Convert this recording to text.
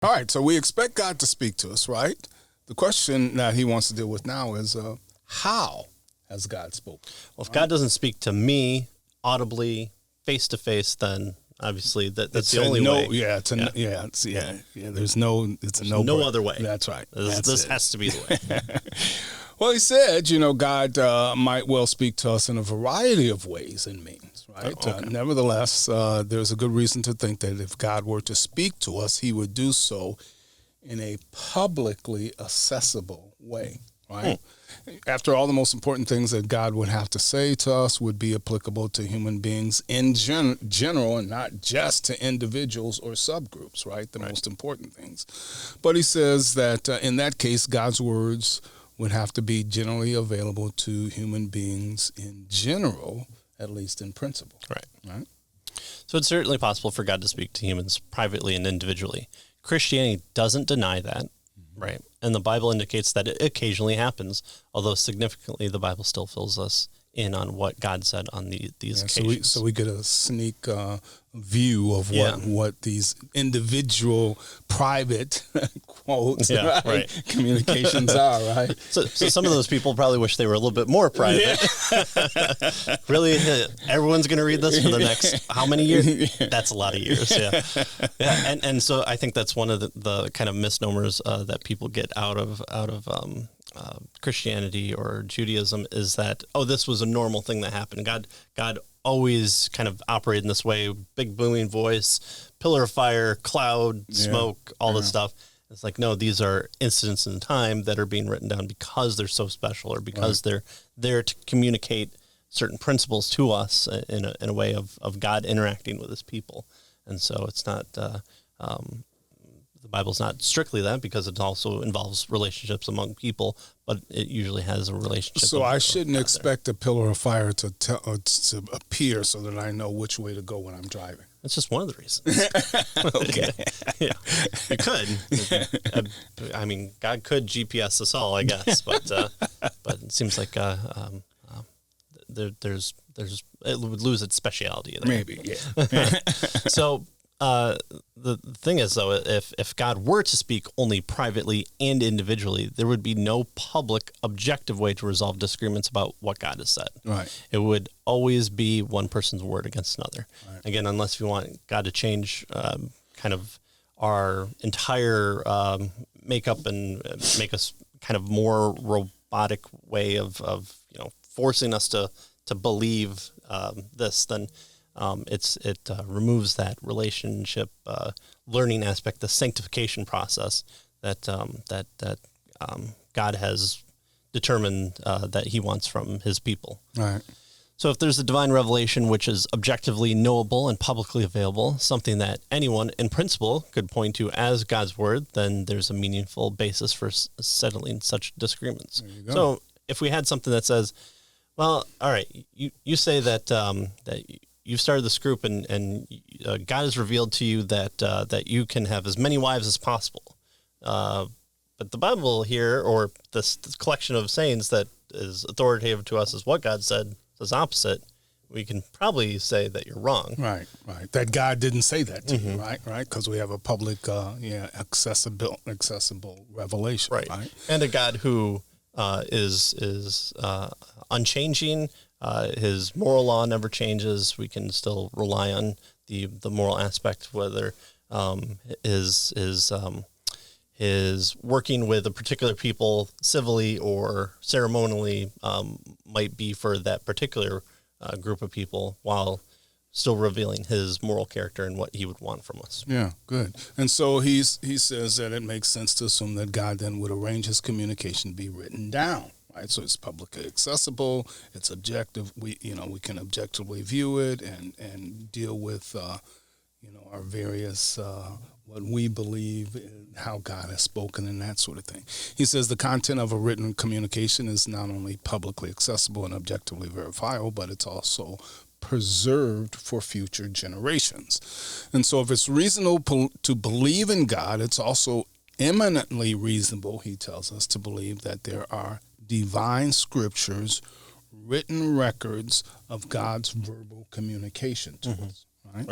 All right, so we expect God to speak to us, right? The question that he wants to deal with now is how has God spoken? Well, if God doesn't speak to me audibly, face to face, then obviously that's the only way. It's no other way. That's right. This has to be the way. Well, he said, God might well speak to us in a variety of ways and means, right? Oh, okay. Nevertheless, there's a good reason to think that if God were to speak to us, he would do so in a publicly accessible way, right? After all, the most important things that God would have to say to us would be applicable to human beings in general and not just to individuals or subgroups, right? The most important things. But he says that in that case, God's words would have to be generally available to human beings in general, at least in principle. Right. So it's certainly possible for God to speak to humans privately and individually. Christianity doesn't deny that, right? And the Bible indicates that it occasionally happens, although significantly the Bible still fills us in on what God said on these occasions. So we get a sneak view of what these individual private quotes, right? Communications are, right? So some of those people probably wish they were a little bit more private. Really, everyone's going to read this for the next how many years? That's a lot of years, And so I think that's one of the kind of misnomers that people get out of Christianity or Judaism is that, this was a normal thing that happened. God always kind of operated in this way, big booming voice, pillar of fire, cloud, smoke, all this stuff. It's like, no, these are incidents in time that are being written down because they're so special or because they're there to communicate certain principles to us in a way of God interacting with his people. And so it's not... the Bible's not strictly that because it also involves relationships among people, but it usually has a relationship. So I shouldn't expect a pillar of fire to appear so that I know which way to go when I'm driving. That's just one of the reasons. Okay. Yeah, you could. I mean, God could GPS us all, I guess, but it seems like there's it would lose its speciality there. Maybe, yeah. So. The thing is, though, if God were to speak only privately and individually, there would be no public, objective way to resolve disagreements about what God has said. Right. It would always be one person's word against another. Right. Again, unless you want God to change kind of our entire makeup and make us kind of more robotic way of forcing us to believe this, then. It removes that relationship learning aspect, the sanctification process that God has determined that he wants from his people. Right. So if there's a divine revelation which is objectively knowable and publicly available, something that anyone in principle could point to as God's word, then there's a meaningful basis for settling such disagreements. There you go. So if we had something that says, well, all right, you say that you've started this group and God has revealed to you that you can have as many wives as possible. But the Bible here, or this collection of sayings that is authoritative to us as what God said, says opposite, we can probably say that you're wrong. Right. That God didn't say that to you, right? Because we have a public, accessible revelation, right? And a God who is unchanging. His moral law never changes. We can still rely on the moral aspect, whether his working with a particular people civilly or ceremonially might be for that particular group of people, while still revealing his moral character and what he would want from us. Yeah, good. And so he says that it makes sense to assume that God then would arrange his communication to be written down. Right, so it's publicly accessible. It's objective. We can objectively view it and deal with our various what we believe, how God has spoken, and that sort of thing. He says the content of a written communication is not only publicly accessible and objectively verifiable, but it's also preserved for future generations. And so, if it's reasonable to believe in God, it's also eminently reasonable, he tells us, to believe that there are divine scriptures, written records of God's verbal communication to us. Right?